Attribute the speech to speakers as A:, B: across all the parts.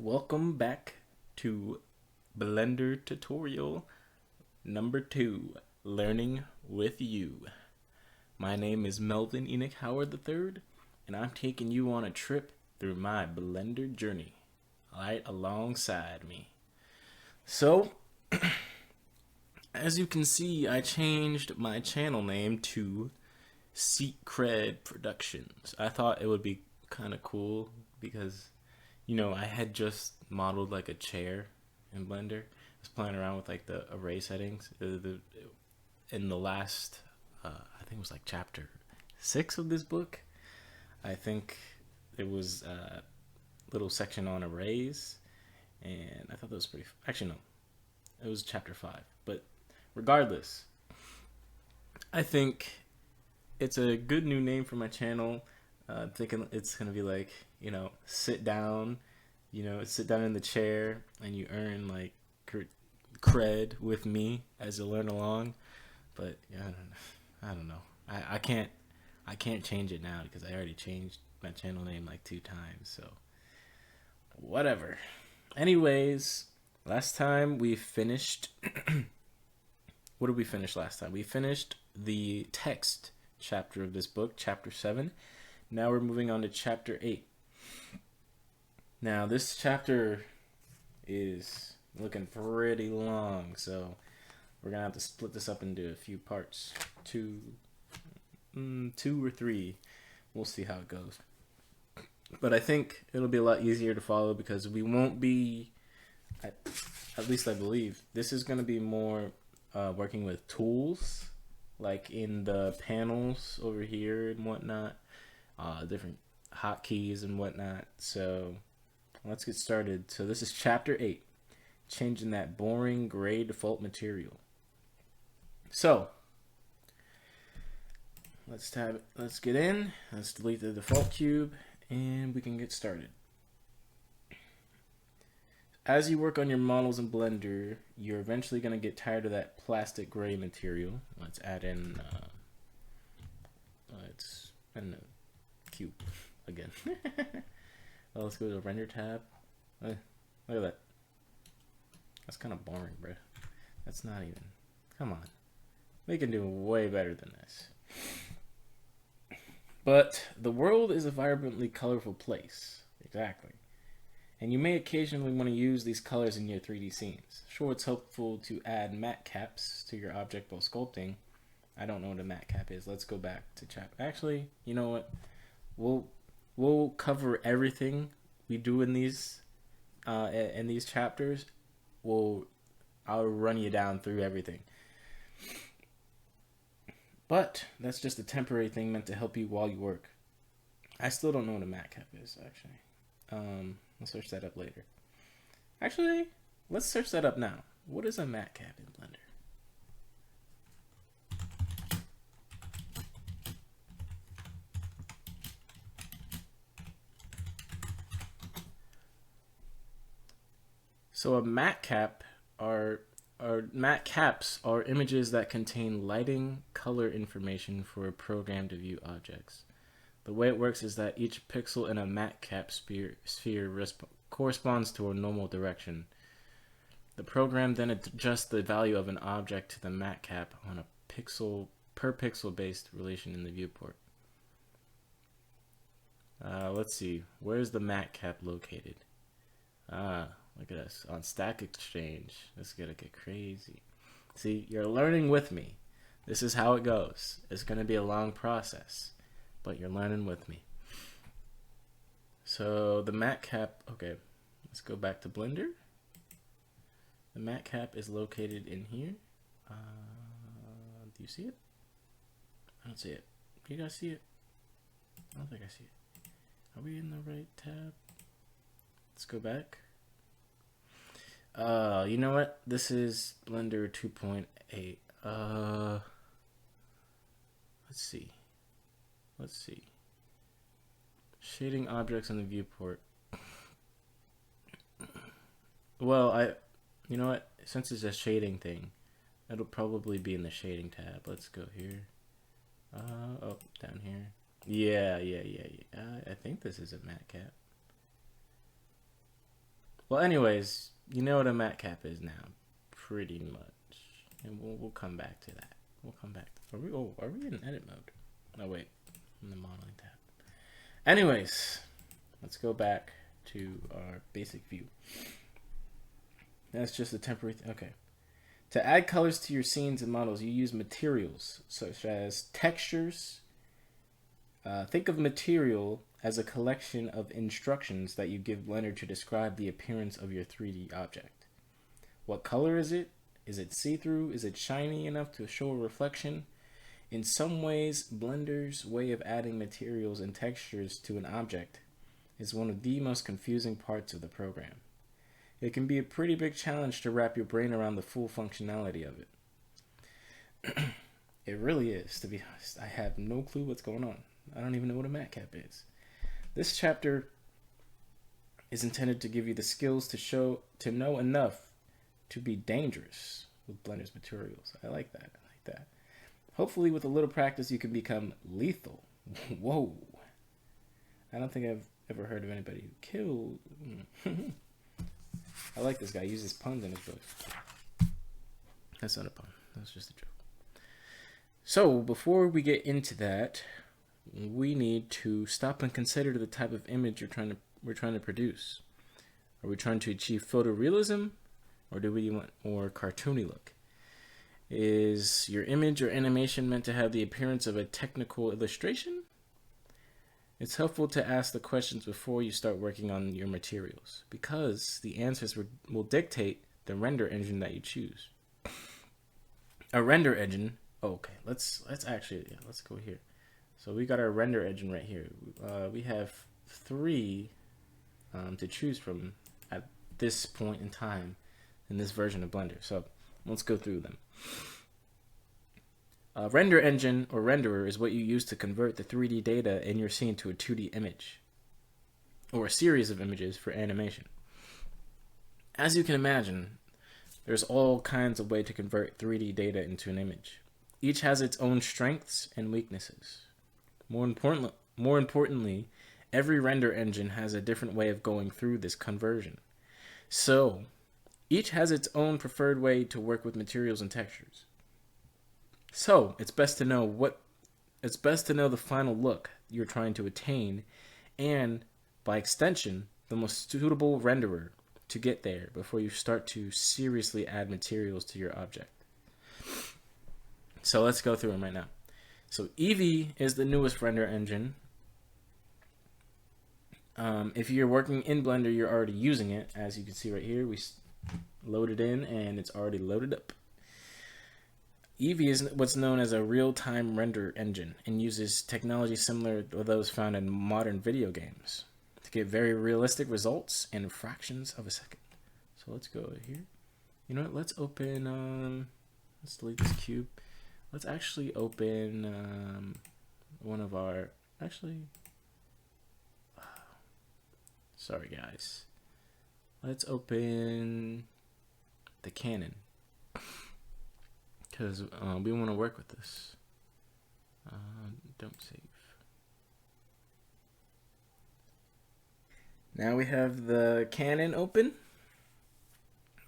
A: Welcome back to Blender tutorial number 2, Learning with You. My name is Melvin Enoch Howard III, and I'm taking you on a trip through my Blender journey, right alongside me. So, as you can see, I changed my channel name to Seek Cred Productions. I thought it would be kind of cool because I had just modeled like a chair in Blender. I was playing around with like the array settings. In the last, I think it was like chapter 6 of this book. I think it was a little section on arrays, and I thought that was pretty. Actually, no, it was chapter 5. But regardless, I think it's a good new name for my channel. Thinking it's gonna be like sit down, sit down in the chair and you earn like cred with me as you learn along. But yeah, I don't know. I can't change it now because I already changed my channel name like 2 times. So whatever. Anyways, last time we finished. What did we finish last time? We finished the text chapter of this book, chapter 7. Now we're moving on to chapter 8. Now this chapter is looking pretty long, so we're gonna have to split this up into a few parts. Two or three. We'll see how it goes. But I think it'll be a lot easier to follow because we won't be, at least I believe, this is gonna be more working with tools, like in the panels over here and whatnot. Different hotkeys and whatnot. So let's get started. So this is chapter 8, changing that boring gray default material. So let's get in. Let's delete the default cube, and we can get started. As you work on your models in Blender, you're eventually going to get tired of that plastic gray material. Let's add in. I don't know. Cube again. Well, let's go to the render tab. Look at that. That's kind of boring, bro. That's not even. Come on. We can do way better than this. But the world is a vibrantly colorful place. Exactly. And you may occasionally want to use these colors in your 3D scenes. Sure, it's helpful to add matte caps to your object while sculpting. I don't know what a matte cap is. Let's go back to chapter. Actually, you know what? We'll cover everything we do in these chapters. I'll run you down through everything. But that's just a temporary thing meant to help you while you work. I still don't know what a matte cap is, actually. I'll search that up later. Actually, let's search that up now. What is a matte cap in Blender? So a matte cap matte caps are images that contain lighting, color information for a program to view objects. The way it works is that each pixel in a matte cap sphere corresponds to a normal direction. The program then adjusts the value of an object to the matte cap on a per pixel based relation in the viewport. Let's see, where's the matte cap located? Look at us on Stack Exchange. This is gonna get crazy. See, you're learning with me. This is how it goes. It's gonna be a long process, but you're learning with me. So the matte cap, okay, let's go back to Blender. The matte cap is located in here. Do you see it? I don't see it. Do you guys see it? I don't think I see it. Are we in the right tab? Let's go back. You know what? This is Blender 2.8. Let's see. Shading objects in the viewport. Well, you know what? Since it's a shading thing, it'll probably be in the shading tab. Let's go here. Oh, down here. Yeah. I think this is a matte cap. Well, anyways, you know what a matcap is now, pretty much, and we'll come back to that. We'll come back. Are we in edit mode? Oh wait, in the modeling tab. Anyways, let's go back to our basic view. That's just a temporary. Okay. To add colors to your scenes and models, you use materials such as textures. Think of material as a collection of instructions that you give Blender to describe the appearance of your 3D object. What color is it? Is it see-through? Is it shiny enough to show a reflection? In some ways, Blender's way of adding materials and textures to an object is one of the most confusing parts of the program. It can be a pretty big challenge to wrap your brain around the full functionality of it. It really is, to be honest. I have no clue what's going on. I don't even know what a matcap is. This chapter is intended to give you the skills to know enough to be dangerous with Blender's materials. I like that. I like that. Hopefully, with a little practice, you can become lethal. Whoa. I don't think I've ever heard of anybody who killed. I like this guy. He uses puns in his book. That's not a pun. That's just a joke. So, before we get into that, we need to stop and consider the type of image we're trying to produce. Are we trying to achieve photorealism, or do we want more cartoony look? Is your image or animation meant to have the appearance of a technical illustration? It's helpful to ask the questions before you start working on your materials, because the answers will dictate the render engine that you choose. A render engine. Okay, let's go here. So we got our render engine right here. We have 3 to choose from at this point in time in this version of Blender. So let's go through them. A render engine or renderer is what you use to convert the 3D data in your scene to a 2D image, or a series of images for animation. As you can imagine, there's all kinds of ways to convert 3D data into an image. Each has its own strengths and weaknesses. More importantly, every render engine has a different way of going through this conversion. So, each has its own preferred way to work with materials and textures. So, it's best to know the final look you're trying to attain, and by extension, the most suitable renderer to get there before you start to seriously add materials to your object. So let's go through them right now. So Eevee is the newest render engine. If you're working in Blender, you're already using it. As you can see right here, we loaded in and it's already loaded up. Eevee is what's known as a real-time render engine and uses technology similar to those found in modern video games to get very realistic results in fractions of a second. So let's go here. You know what? Let's open. Let's delete this cube. Let's actually open one of our. Actually, sorry guys. Let's open the Canon, because we want to work with this. Don't save. Now we have the Canon open,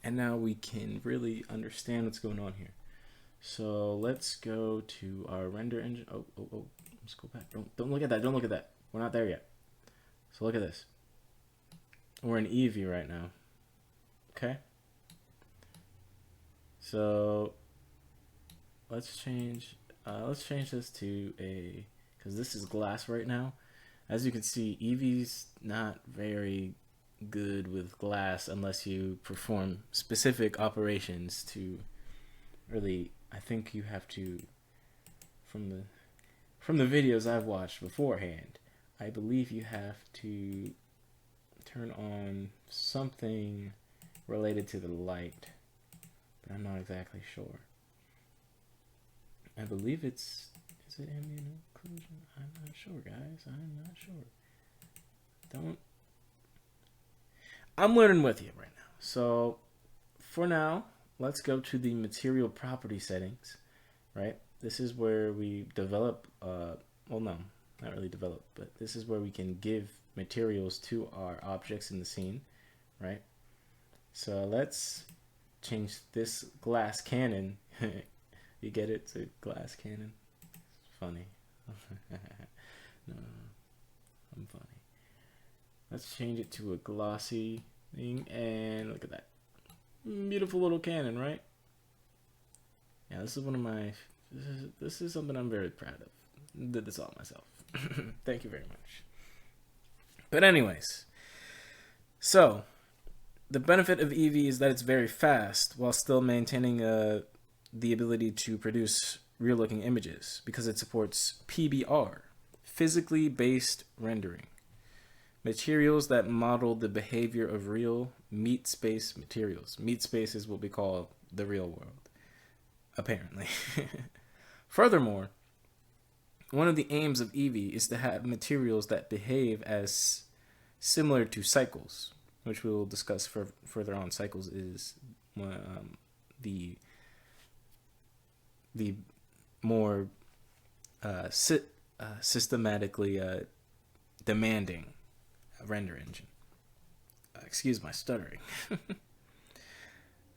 A: and now we can really understand what's going on here. So let's go to our render engine. Oh, let's go back. Don't look at that. Don't look at that. We're not there yet. So look at this. We're in Eevee right now. Okay. So let's change this to a, because this is glass right now. As you can see, Eevee's not very good with glass unless you perform specific operations to really. I think you have to, from the videos I've watched beforehand, I believe you have to turn on something related to the light, but I'm not exactly sure. I believe is it ambient occlusion? I'm not sure, guys. I'm not sure. I'm learning with you right now. So for now, let's go to the material property settings, right? This is where we develop, well, no, not really develop, but this is where we can give materials to our objects in the scene, right? So let's change this glass cannon. You get it? To glass cannon. It's funny. No, I'm funny. Let's change it to a glossy thing, and look at that. Beautiful little cannon, right? Yeah, this is one of my. This is something I'm very proud of. Did this all myself. Thank you very much. But anyways, so the benefit of Eevee is that it's very fast while still maintaining the ability to produce real-looking images because it supports PBR, physically based rendering. Materials that model the behavior of real meat space materials. Meat space is what we call the real world, apparently. Furthermore, one of the aims of Eevee is to have materials that behave as similar to cycles, which we will discuss further on. Cycles is the more systematically demanding render engine. Excuse my stuttering.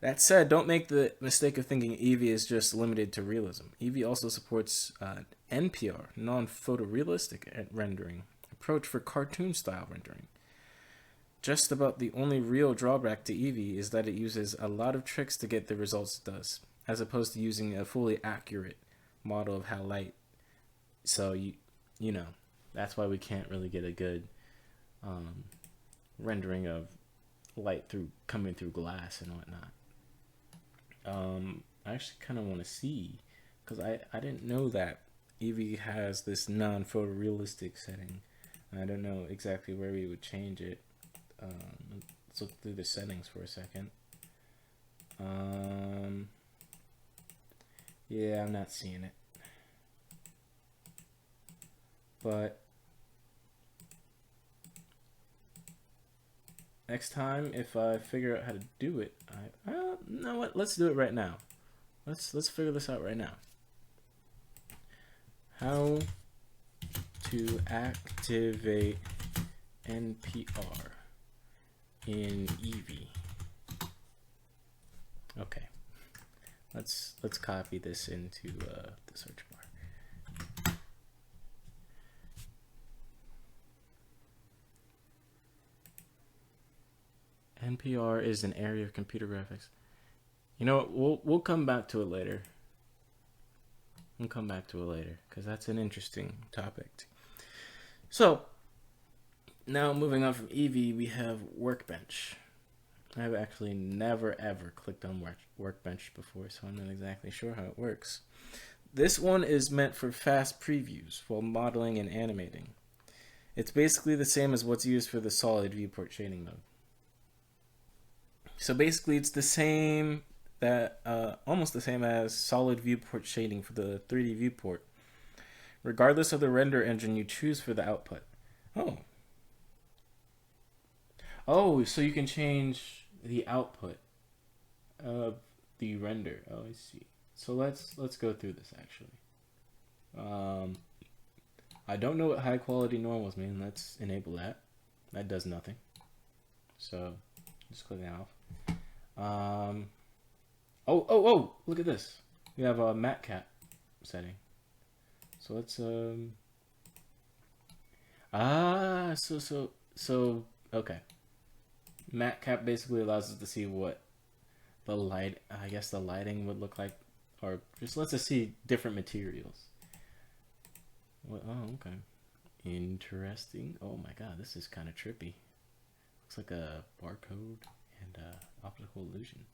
A: That said, don't make the mistake of thinking Eevee is just limited to realism. Eevee also supports NPR, non-photorealistic rendering, approach for cartoon-style rendering. Just about the only real drawback to Eevee is that it uses a lot of tricks to get the results it does, as opposed to using a fully accurate model of how light. So, you know, that's why we can't really get a good rendering of light coming through glass and whatnot. I actually kind of want to see, because I didn't know that Eevee has this non-photorealistic setting. I don't know exactly where we would change it. Let's look through the settings for a second. Yeah, I'm not seeing it. But next time, if I figure out how to do it, you know what? Let's do it right now. Let's figure this out right now. How to activate NPR in Eevee. Okay, let's copy this into the search bar. NPR is an area of computer graphics. You know what? We'll come back to it later. We'll come back to it later because that's an interesting topic. So now moving on from Eevee, we have Workbench. I've actually never ever clicked on Workbench before, so I'm not exactly sure how it works. This one is meant for fast previews while modeling and animating. It's basically the same as what's used for the solid viewport shading mode. So basically it's the same almost the same as solid viewport shading for the 3D viewport, regardless of the render engine you choose for the output. Oh, so you can change the output of the render. Oh, I see. So let's go through this actually. I don't know what high quality normals mean. Let's enable that. That does nothing. So just click that off. Oh, look at this. We have a matte cap setting. So let's so okay. Matte cap basically allows us to see what the lighting would look like, or just lets us see different materials. Oh, okay. Interesting. Oh my god, this is kind of trippy. Looks like a barcode and optical illusion.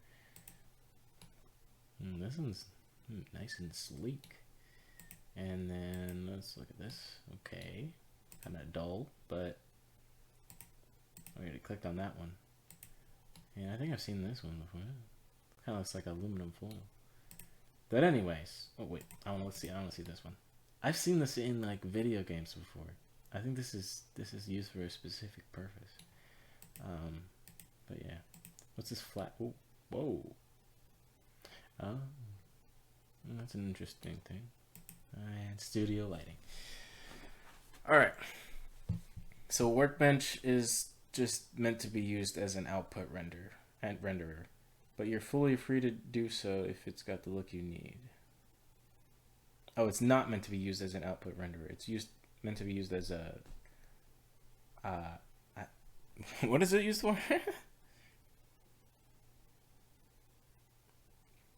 A: This one's nice and sleek. And then let's look at this. Okay, kind of dull, but I already clicked on that one. Yeah, I think I've seen this one before. Kind of looks like aluminum foil. But anyways, oh wait, I want to see this one. I've seen this in like video games before. I think this is used for a specific purpose. But yeah, what's this flat? Ooh, whoa. Oh, that's an interesting thing. And studio lighting. All right. So Workbench is just meant to be used as an output render. and renderer, but you're fully free to do so if it's got the look you need. Oh, it's not meant to be used as an output renderer. It's meant to be used as a what is it used for?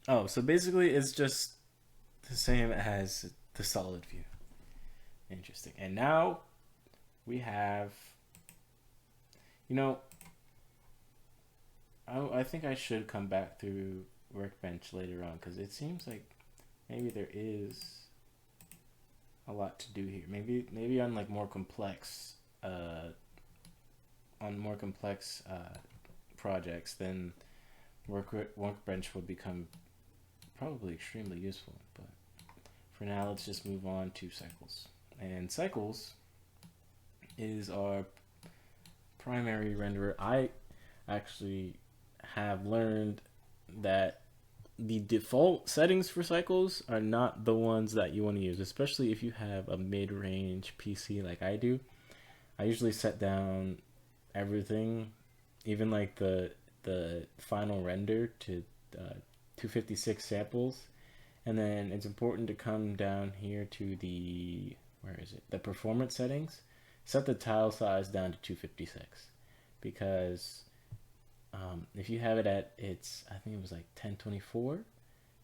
A: Oh, so basically it's just the same as the solid view. Interesting. And now we have, you know, I think I should come back through Workbench later on because it seems like maybe there is a lot to do here. Maybe on like more complex projects, then Workbench will become probably extremely useful. But for now, let's just move on to Cycles. And Cycles is our primary renderer. I actually have learned that the default settings for Cycles are not the ones that you want to use, especially if you have a mid-range PC like I do. I usually set down everything, even like the final render to 256 samples, and then it's important to come down here to the the performance settings, set the tile size down to 256, because if you have it at I think it was like 1024,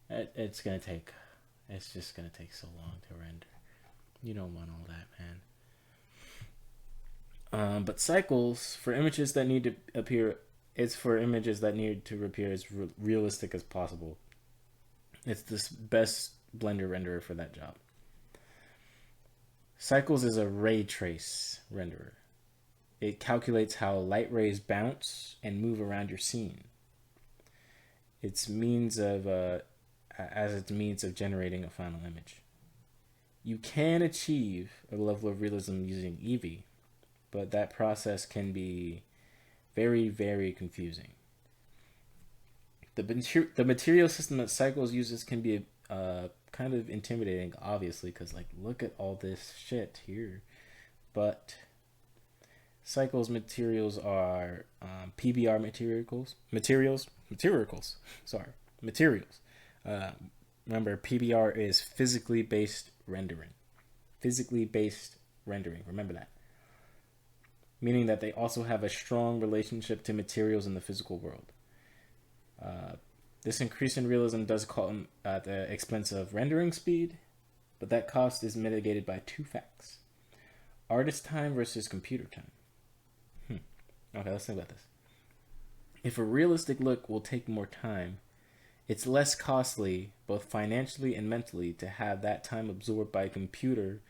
A: it's just gonna take so long to render. You don't want all that, man. But Cycles, for images that need to appear, it's for images that need to appear as realistic as possible. It's the best Blender renderer for that job. Cycles is a ray trace renderer. It calculates how light rays bounce and move around your scene. Its means of generating a final image. You can achieve a level of realism using Eevee, but that process can be very, very confusing. The material system that Cycles uses can be kind of intimidating, obviously, because like look at all this shit here. But Cycles materials are PBR materials. Remember, PBR is physically based rendering. Remember that. Meaning that they also have a strong relationship to materials in the physical world. This increase in realism does come at the expense of rendering speed, but that cost is mitigated by two facts: artist time versus computer time. Okay, let's think about this. If a realistic look will take more time, it's less costly, both financially and mentally, to have that time absorbed by a computer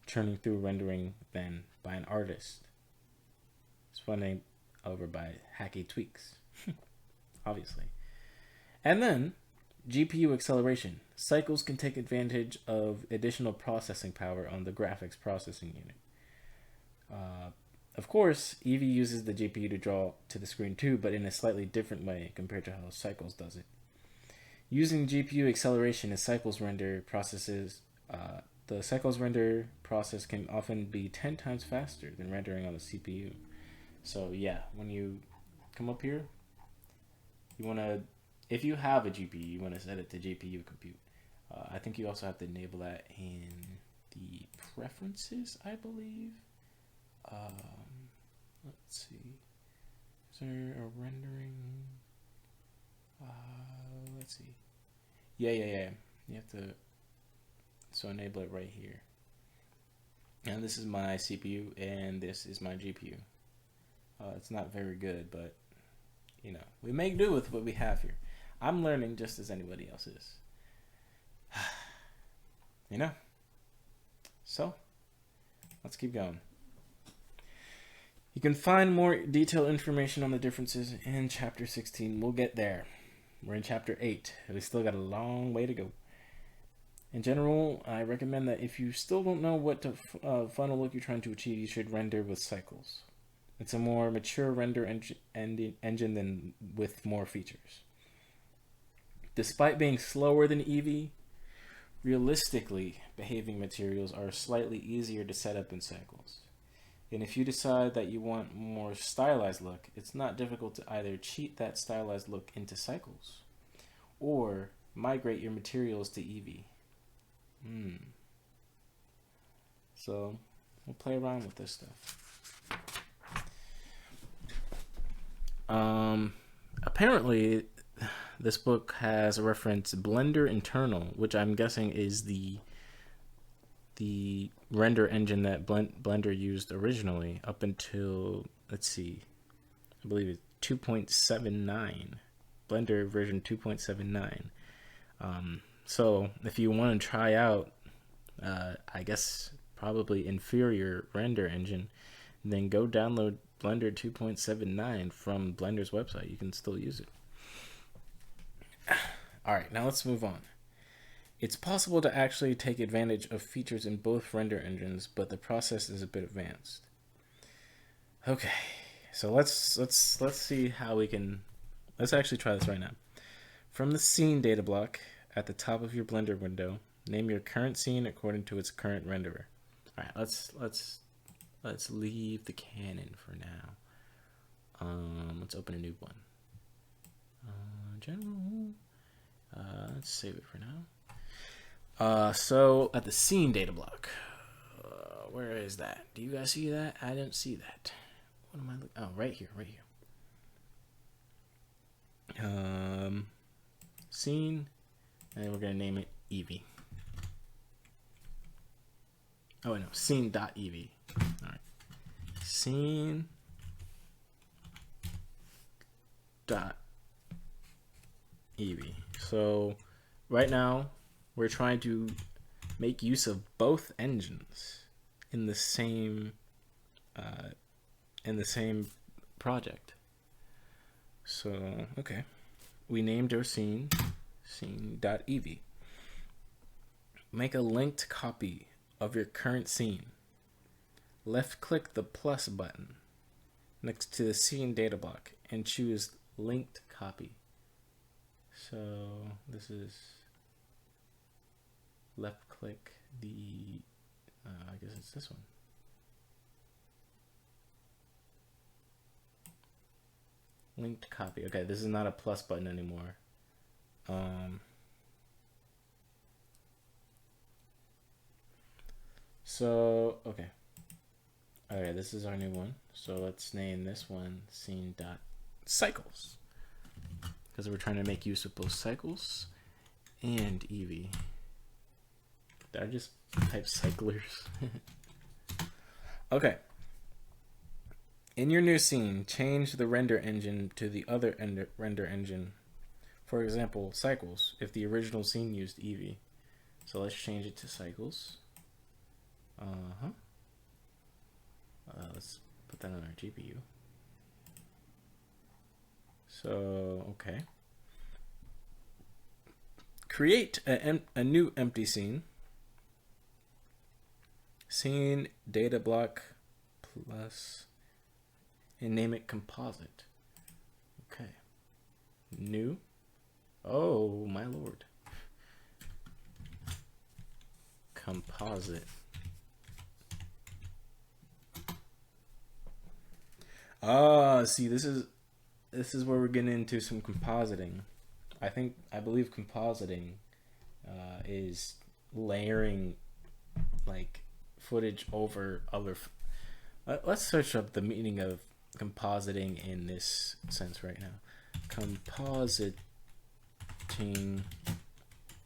A: churning through rendering than by an artist. It's running over by hacky tweaks, obviously. And then, GPU acceleration. Cycles can take advantage of additional processing power on the graphics processing unit. Of course, Eevee uses the GPU to draw to the screen too, but in a slightly different way compared to how Cycles does it. Using GPU acceleration as Cycles render processes, the Cycles render process can often be 10 times faster than rendering on the CPU. So yeah, when you come up here, you want to, if you have a GPU, you want to set it to GPU compute. I think you also have to enable that in the preferences, I believe. Let's see. Is there a rendering? Let's see. Yeah. You have to, so enable it right here. And this is my CPU and this is my GPU. It's not very good, but you know, we make do with what we have here. I'm learning just as anybody else is. You know? So, let's keep going. You can find more detailed information on the differences in Chapter 16. We'll get there. We're in Chapter 8. We still got a long way to go. In general, I recommend that if you still don't know what final look you're trying to achieve, you should render with Cycles. It's a more mature render engine than with more features. Despite being slower than Eevee, realistically behaving materials are slightly easier to set up in Cycles. And if you decide that you want more stylized look, it's not difficult to either cheat that stylized look into Cycles or migrate your materials to Eevee. So we'll play around with this stuff. Apparently, this book has a reference Blender Internal, which I'm guessing is the render engine that Blender used originally up until, let's see, I believe it's 2.79, Blender version 2.79. So if you want to try out, I guess probably inferior render engine, then go download Blender 2.79 from Blender's website. You can still use it. All right, now let's move on. It's possible to actually take advantage of features in both render engines, but the process is a bit advanced. Okay, so let's see how we can. Let's actually try this right now. From the scene data block at the top of your Blender window, name your current scene according to its current renderer. All right, let's leave the canon for now. Let's open a new one. General. Let's save it for now. So at the scene data block, where is that? Do you guys see that? I didn't see that. What am I looking? Oh, right here. Scene, and we're gonna name it Eevee. Oh no, scene.eevee. All right, scene dot Eevee. So right now we're trying to make use of both engines in the same project. So okay, we named our scene.eevee. Make a linked copy of your current scene. Left click the plus button next to the scene data block and choose linked copy. So this is left click the, I guess it's this one. Linked copy. Okay, this is not a plus button anymore. So, okay. Alright, this is our new one. So let's name this one scene.cycles. Because we're trying to make use of both Cycles and Eevee. Did I just type cyclers? Okay. In your new scene, change the render engine to the other render engine. For example, Cycles, if the original scene used Eevee. So let's change it to Cycles. Let's put that on our GPU. So, okay. Create a new empty scene. Scene data block plus, and name it composite. Okay. New. Oh, my lord. Composite. See, this is where we're getting into some compositing. I believe compositing is layering like footage over other. Let's search up the meaning of compositing in this sense right now. Compositing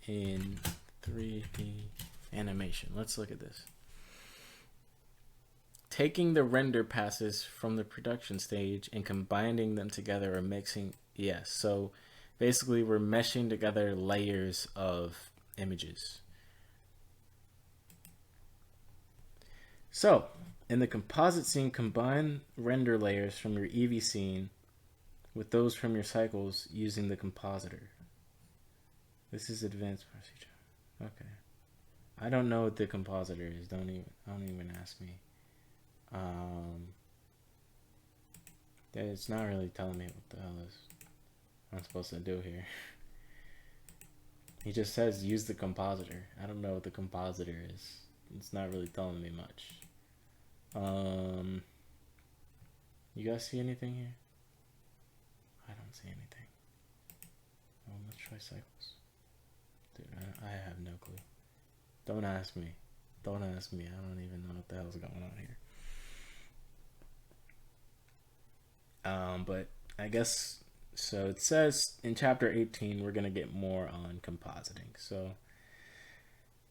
A: in 3D animation. Let's look at this. Taking the render passes from the production stage and combining them together or mixing. Yes, so basically we're meshing together layers of images. So in the composite scene, combine render layers from your Eevee scene with those from your Cycles using the compositor. This is advanced procedure. Okay. I don't know what the compositor is. Don't even ask me. It's not really telling me what the hell is I'm supposed to do here. He just says use the compositor. I don't know what the compositor is. It's not really telling me much. You guys see anything here? I don't see anything. Oh, let's try cycles. Dude, I have no clue. Don't ask me. Don't ask me. I don't even know what the hell's going on here. But I guess, so it says in chapter 18 we're going to get more on compositing. So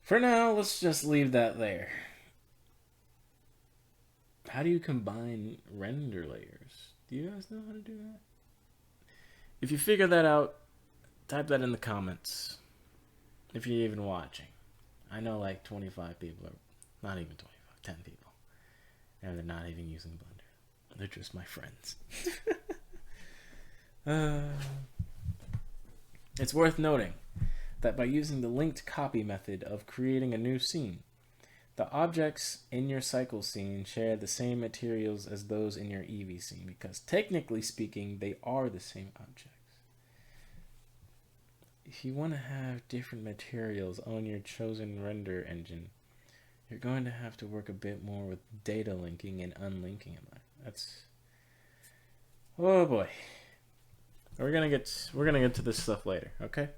A: for now, let's just leave that there. How do you combine render layers? Do you guys know how to do that? If you figure that out, type that in the comments. If you're even watching. I know like 25 people, or not even 25, 10 people. And they're not even using Blender. They're just my friends. It's worth noting that by using the linked copy method of creating a new scene, the objects in your cycle scene share the same materials as those in your Eevee scene, because technically speaking, they are the same objects. If you want to have different materials on your chosen render engine, you're going to have to work a bit more with data linking and unlinking. That's, oh boy. We're gonna get to this stuff later, okay?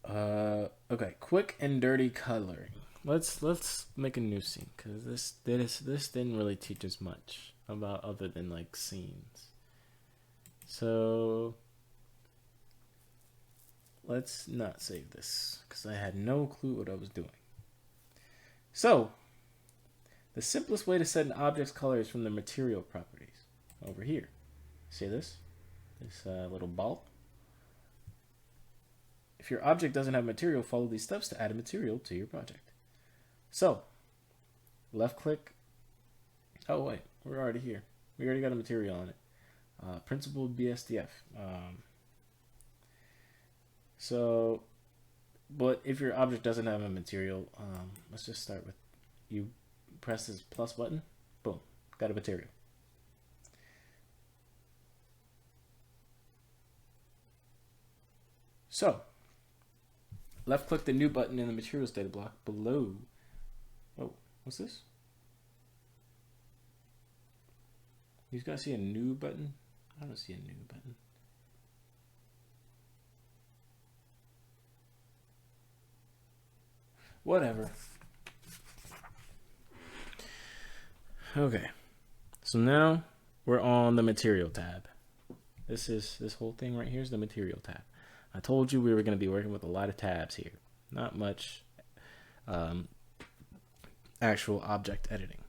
A: Okay, quick and dirty coloring. Let's make a new scene, because this didn't really teach us much about other than like scenes. So let's not save this, because I had no clue what I was doing. So the simplest way to set an object's color is from the material properties over here. See this? This little ball. If your object doesn't have material, follow these steps to add a material to your project. So, left click. Oh wait, we're already here. We already got a material on it. Principled BSDF. So, but if your object doesn't have a material, let's just start with, you press this plus button, boom, got a material. So, left click the new button in the materials data block below. Oh, what's this? You guys see a new button? I don't see a new button. Whatever. Okay. So now we're on the material tab. This whole thing right here is the material tab. I told you we were going to be working with a lot of tabs here. Not much actual object editing.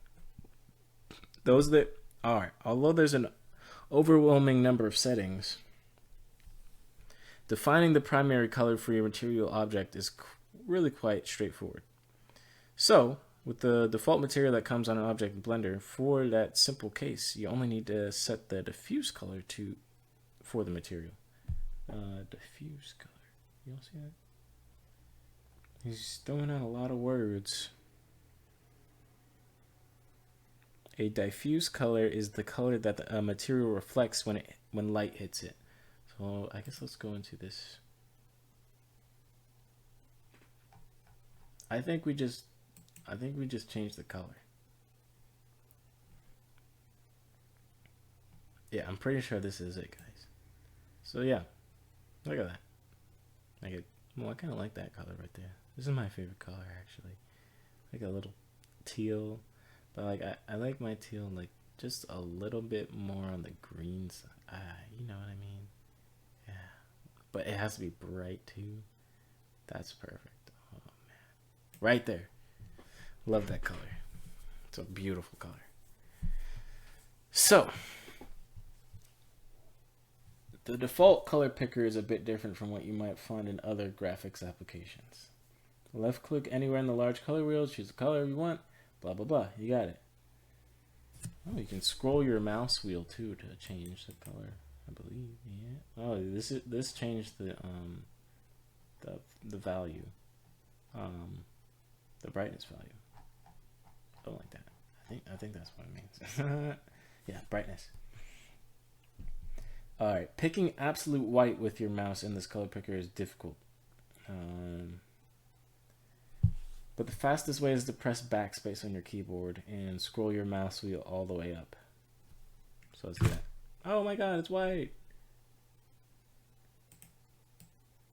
A: Those that are, although there's an overwhelming number of settings, defining the primary color for your material object is really quite straightforward. So, with the default material that comes on an object in Blender, for that simple case, you only need to set the diffuse color for the material. Diffuse color. You all see that? He's throwing out a lot of words. A diffuse color is the color that the material reflects when light hits it. So I guess let's go into this. I think we just changed the color. Yeah, I'm pretty sure this is it, guys. So yeah, look at that. Well, I kind of like that color right there. This is my favorite color, actually. Like a little teal, but like I like my teal like just a little bit more on the green side. You know what I mean? Yeah, but it has to be bright too. That's perfect. Oh man, right there. Love that color. It's a beautiful color. So, the default color picker is a bit different from what you might find in other graphics applications. Left click anywhere in the large color wheel, choose the color you want, blah blah blah. You got it. Oh, you can scroll your mouse wheel too to change the color, I believe. Yeah. Oh, this changed the value, the brightness value. Don't like that. I think that's what it means. Yeah, brightness. Alright, picking absolute white with your mouse in this color picker is difficult. But the fastest way is to press backspace on your keyboard and scroll your mouse wheel all the way up. So let's do that. Oh my god, it's white!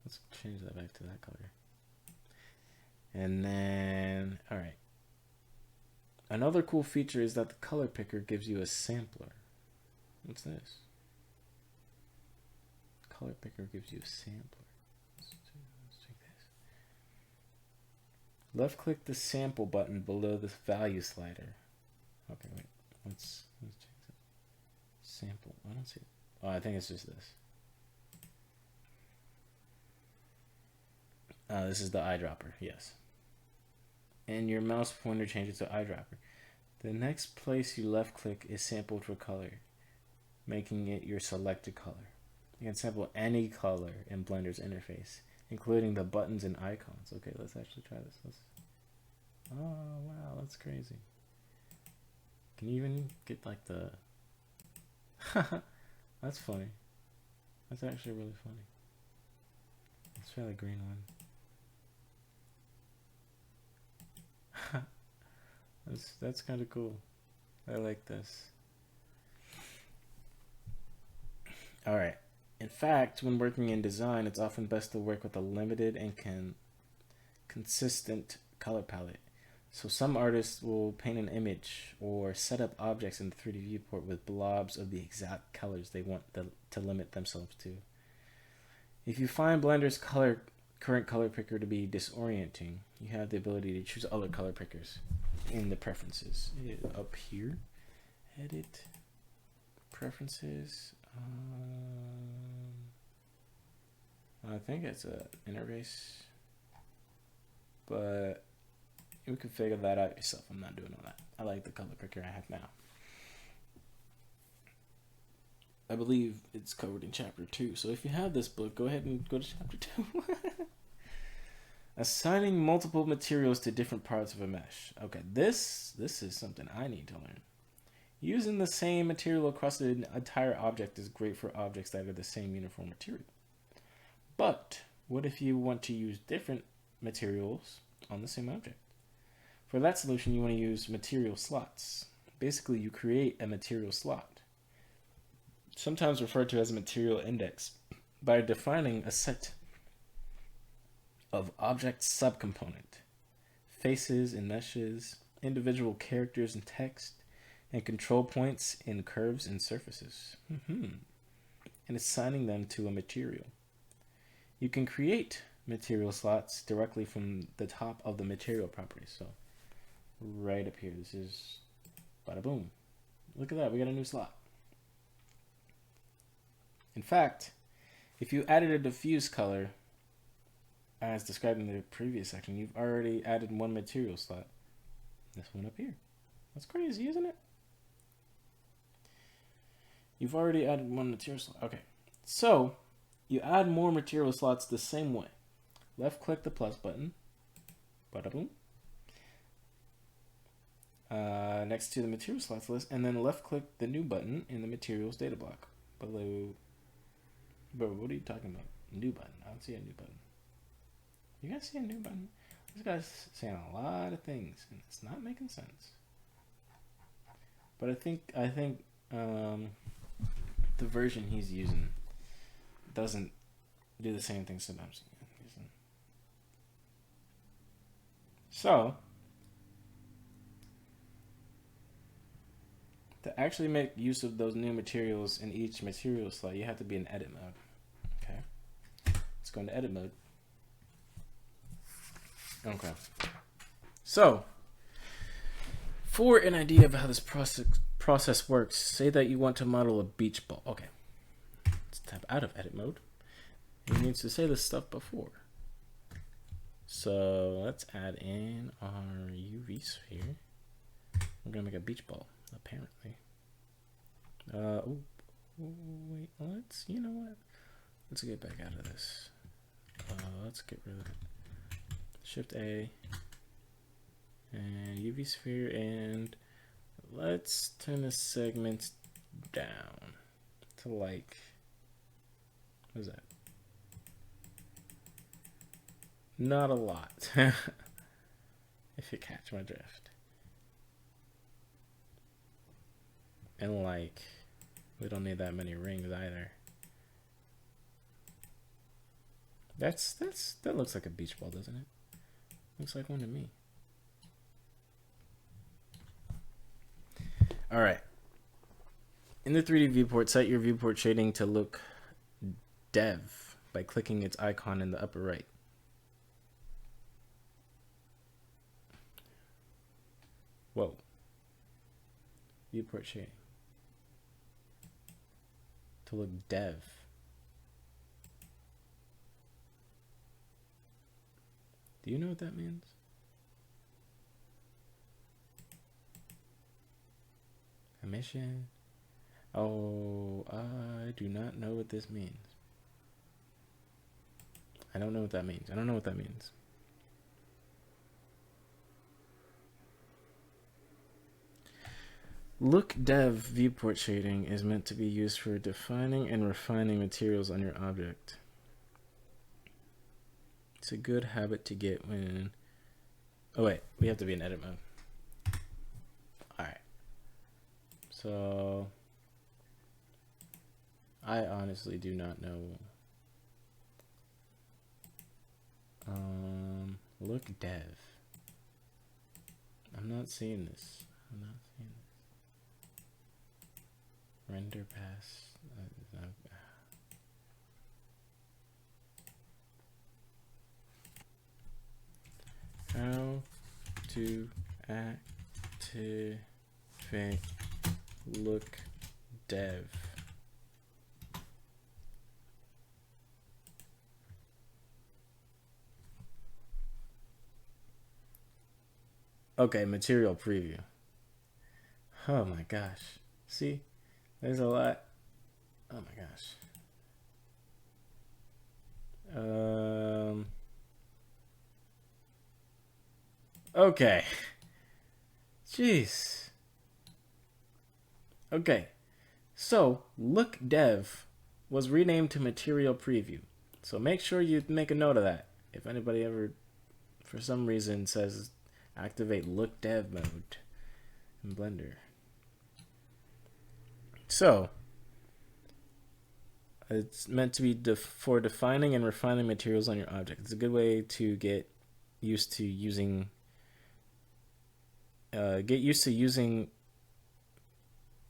A: Let's change that back to that color. And then, alright. Another cool feature is that the color picker gives you a sampler. What's this? Color picker gives you a sampler. Let's check this. Left click the sample button below the value slider. Okay, wait. Let's check that. Sample. I don't see it. Oh, I think it's just this. This is the eyedropper, yes. And your mouse pointer changes to eyedropper. The next place you left click is sampled for color, making it your selected color. You can sample any color in Blender's interface, including the buttons and icons. Okay, let's actually try this. Oh, wow, that's crazy. Can you even get like the... That's funny. That's actually really funny. Let's try the green one. That's kind of cool. I like this. All right. In fact, when working in design, it's often best to work with a limited and consistent color palette. So some artists will paint an image or set up objects in the 3D viewport with blobs of the exact colors they want to limit themselves to. If you find Blender's current color picker to be disorienting, you have the ability to choose other color pickers in the preferences. Up here, edit, preferences. I think it's an interface, but you can figure that out yourself. I'm not doing all that. I like the color picker I have now. I believe it's covered in chapter 2. So if you have this book, go ahead and go to chapter 2. Assigning multiple materials to different parts of a mesh. Okay, this is something I need to learn. Using the same material across the entire object is great for objects that are the same uniform material. But what if you want to use different materials on the same object? For that solution, you want to use material slots. Basically, you create a material slot, sometimes referred to as a material index, by defining a set of object subcomponent, faces and meshes, individual characters and text, and control points in curves and surfaces, and assigning them to a material. You can create material slots directly from the top of the material properties. So right up here, this is bada boom. Look at that, we got a new slot. In fact, if you added a diffuse color, as described in the previous section, you've already added one material slot. This one up here. That's crazy, isn't it? You've already added one material slot. Okay, so you add more material slots the same way. Left click the plus button. Bada boom. Next to the material slots list, and then left click the new button in the materials data block below. Bro, what are you talking about? New button. I don't see a new button. You guys see a new button? This guy's saying a lot of things, and it's not making sense. But I think the version he's using doesn't do the same thing sometimes. So, to actually make use of those new materials in each material slot, you have to be in edit mode. Okay, let's go into edit mode. Okay, so for an idea of how this process works, say that you want to model a beach ball. Okay, let's tap out of edit mode. It needs to say this stuff before. So let's add in our UV sphere. We're gonna make a beach ball, apparently. Wait, you know what? Let's get back out of this. Let's get rid of it. Shift A and UV sphere, and let's turn the segments down to like, what is that? Not a lot. If you catch my drift. And like, we don't need that many rings either. That looks like a beach ball, doesn't it? Looks like one to me. All right. In the 3D viewport, set your viewport shading to look dev by clicking its icon in the upper right. Whoa. Viewport shading. To look dev. Do you know what that means? Emission. Oh, I do not know what this means. I don't know what that means. I don't know what that means. Look dev viewport shading is meant to be used for defining and refining materials on your object. It's a good habit to get when... Oh wait, we have to be in edit mode. Alright. So... I honestly do not know. Look dev. I'm not seeing this. I'm not seeing this. Render pass. How to activate look dev. Okay, material preview. Oh my gosh. See? There's a lot. Oh my gosh. Okay. Jeez. Okay. So, look dev was renamed to material preview. So make sure you make a note of that. If anybody ever, for some reason, says activate look dev mode in Blender. So, it's meant to be for defining and refining materials on your object. It's a good way to get used to using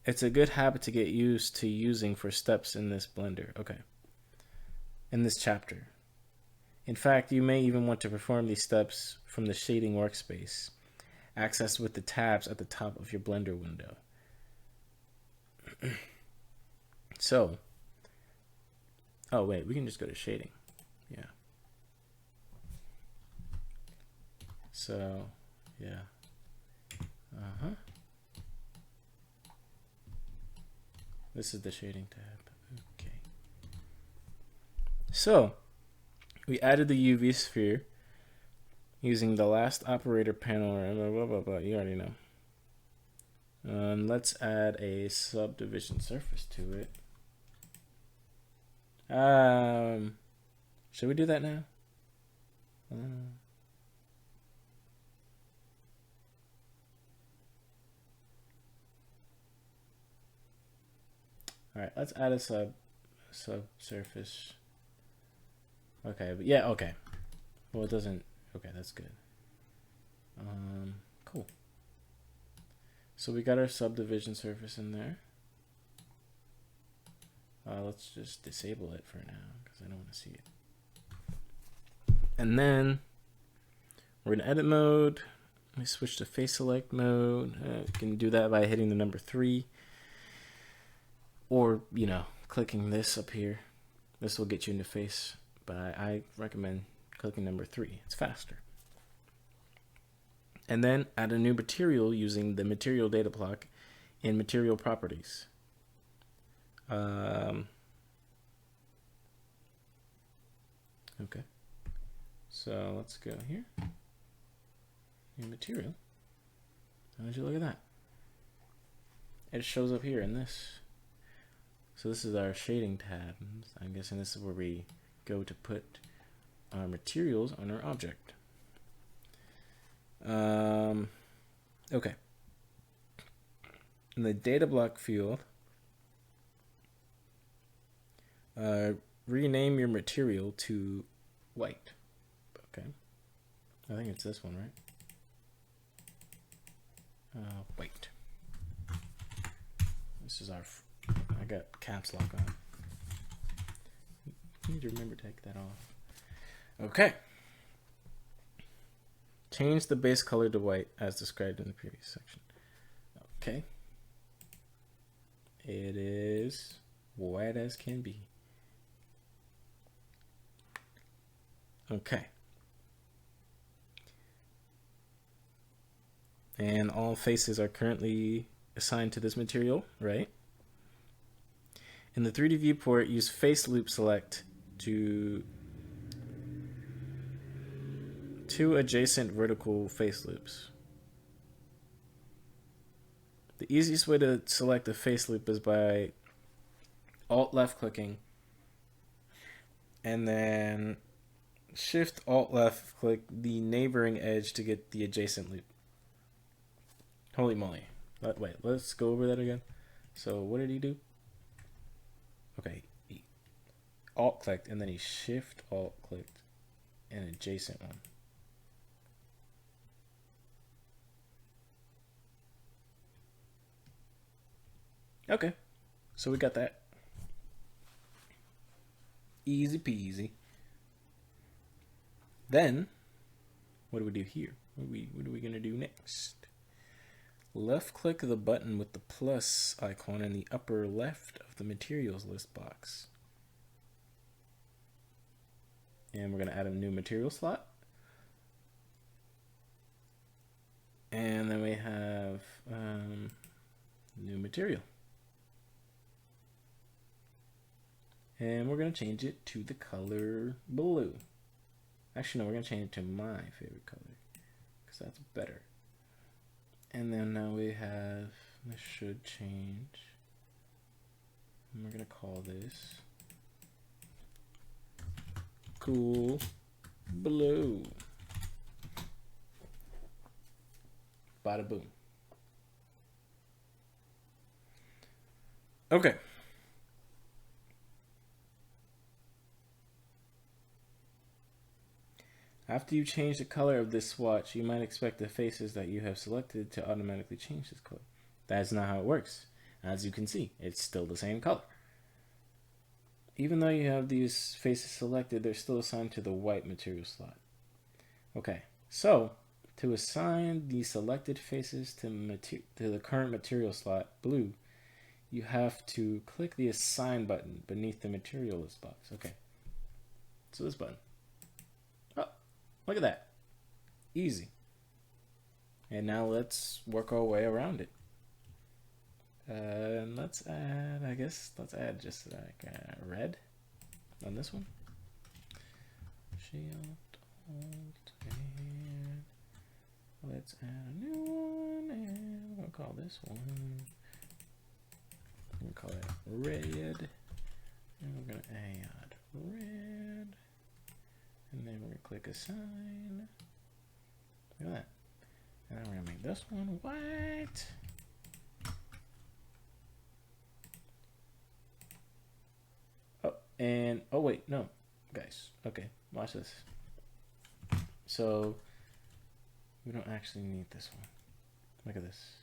A: it's a good habit to get used to using for steps in this Blender. Okay. In this chapter. In fact, you may even want to perform these steps from the shading workspace, accessed with the tabs at the top of your Blender window. So, oh wait, we can just go to shading. Yeah. So, yeah. Uh-huh. This is the shading tab. Okay. So, we added the UV sphere using the last operator panel, blah, blah, blah, blah. You already know. Let's add a subdivision surface to it. Should we do that now? All right, let's add a subsurface. Okay, but yeah, okay. Well, it doesn't. Okay, that's good. Cool. So we got our subdivision surface in there. Let's just disable it for now because I don't want to see it. And then we're in edit mode. We switch to face select mode. You can do that by hitting the number 3. Or, you know, clicking this up here. This will get you into face. But I recommend clicking number 3. It's faster. And then add a new material using the material data block in material properties. Okay. So let's go here. New material. How would you look at that? It shows up here in this. So this is our shading tab. I'm guessing this is where we go to put our materials on our object. Okay. In the data block field, rename your material to white. Okay. I think it's this one, right? White. This is our. I got caps lock on. I need to remember to take that off. Okay. Change the base color to white as described in the previous section. Okay. It is white as can be. Okay. And all faces are currently assigned to this material, right? In the 3D viewport, use face loop select to two adjacent vertical face loops. The easiest way to select a face loop is by Alt left clicking and then Shift Alt left click the neighboring edge to get the adjacent loop. Holy moly. Wait, let's go over that again. So what did he do? Okay, he Alt clicked and then he Shift Alt clicked an adjacent one. Okay, so we got that. Easy peasy. Then, what do we do here? What are we gonna do next? Left click the button with the plus icon in the upper left of the materials list box. And we're gonna add a new material slot. And then we have new material. And we're going to change it to the color blue. Actually, no, we're going to change it to my favorite color because that's better. And then now we have, this should change. And we're going to call this Cool Blue. Bada boom. Okay. After you change the color of this swatch, you might expect the faces that you have selected to automatically change this color. That's not how it works. As you can see, it's still the same color. Even though you have these faces selected, they're still assigned to the white material slot. Okay, so to assign the selected faces to the current material slot, blue, you have to click the Assign button beneath the material list box. Okay, so this button. Oh, look at that. Easy. And now let's work our way around it. Let's add just like red on this one. Shield, Alt, and let's add a new one, and we'll call this one, we'll call it red, and we're gonna add red, and then we're gonna click Assign. Look at that. And then we're gonna make this one white. And, oh wait, no, guys, okay, watch this. So, we don't actually need this one. Look at this.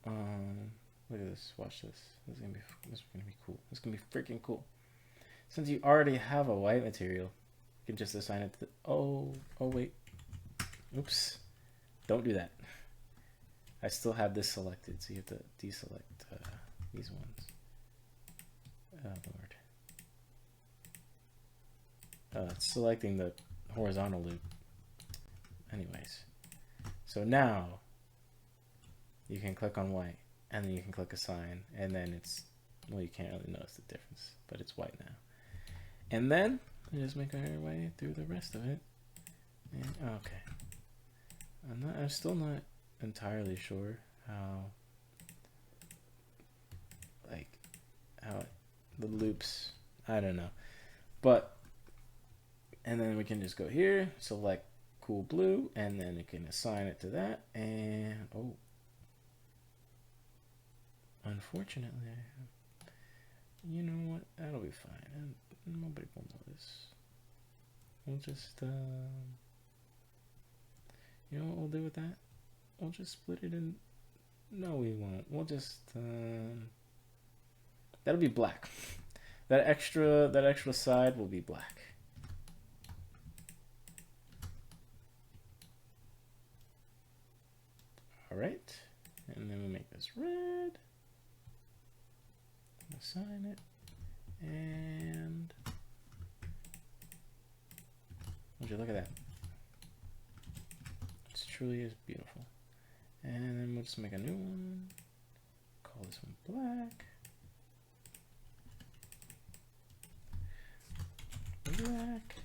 A: Look at this, watch this. This is gonna be cool. This is gonna be freaking cool. Since you already have a white material, you can just assign it to the, oh wait. Oops, don't do that. I still have this selected, so you have to deselect these ones. Oh Lord. It's selecting the horizontal loop. Anyways, so now you can click on white, and then you can click Assign, and then it's, well, you can't really notice the difference, but it's white now. And then we just make our way through the rest of it. And okay, I'm still not entirely sure how the loops, I don't know, but, and then we can just go here, select cool blue, and then you can assign it to that. And oh, unfortunately, you know what? That'll be fine. And nobody will notice. We'll just, you know what we'll do with that? We'll just split it in. No, we won't. We'll just, that'll be black. That extra side will be black. All right, and then we make this red. Assign it, and would you look at that? It truly is beautiful. And then we'll just make a new one. Call this one black. Black.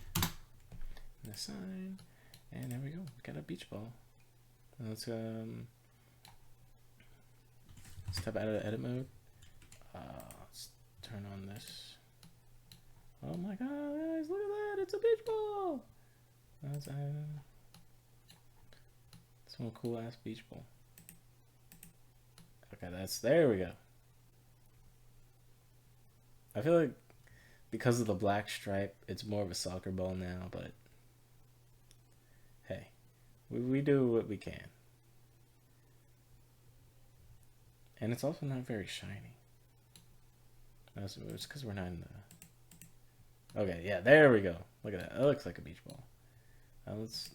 A: And assign. And there we go. We got a beach ball. Let's step out of edit mode. Let's turn on this. Oh my god, guys, look at that! It's a beach ball! That's some cool ass beach ball. Okay, there we go. I feel like because of the black stripe, it's more of a soccer ball now, but hey, we do what we can. And it's also not very shiny. It's because we're not in the... Okay, yeah, there we go. Look at that. That looks like a beach ball. Let's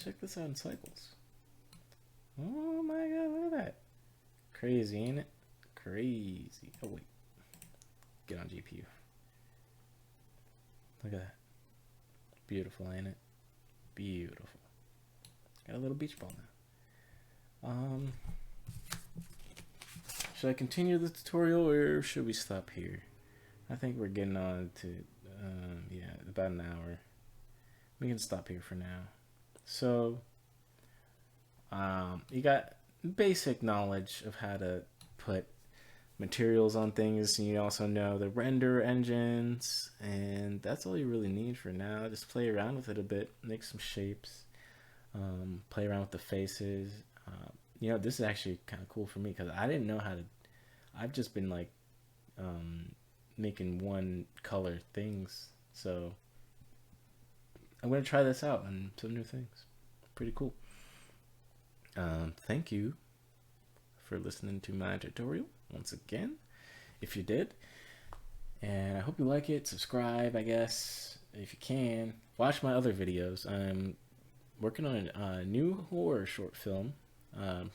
A: check this out in cycles. Oh my god, look at that. Crazy, ain't it? Crazy. Oh wait. Get on GPU. Look at that. Beautiful, ain't it? Beautiful. Got a little beach ball now. Should I continue the tutorial or should we stop here? I think we're getting on to, yeah, about an hour. We can stop here for now. So, you got basic knowledge of how to put materials on things. And you also know the render engines, and that's all you really need for now. Just play around with it a bit, make some shapes, play around with the faces. You know, this is actually kind of cool for me because I didn't know how to. I've just been like making one color things, so I'm gonna try this out and some new things. Pretty cool. Thank you for listening to my tutorial once again, if you did, and I hope you like it. Subscribe, I guess, if you can. Watch my other videos. I'm working on a new horror short film.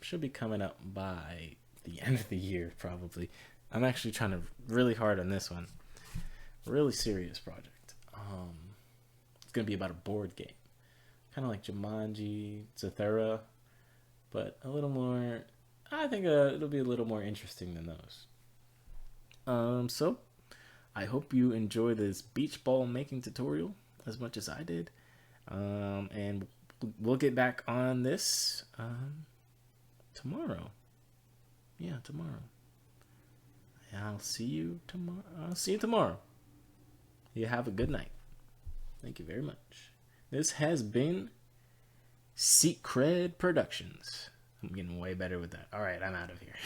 A: Should be coming up by the end of the year, probably. I'm actually trying to really hard on this one. Really serious project. It's gonna be about a board game, kind of like Jumanji, Zathura, but a little more. I think it'll be a little more interesting than those. So I hope you enjoy this beach ball making tutorial as much as I did, and we'll get back on this tomorrow. Yeah, tomorrow. I'll see you tomorrow. You have a good night. Thank you very much. This has been Seek Cred Productions. I'm getting way better with that. All right, I'm out of here.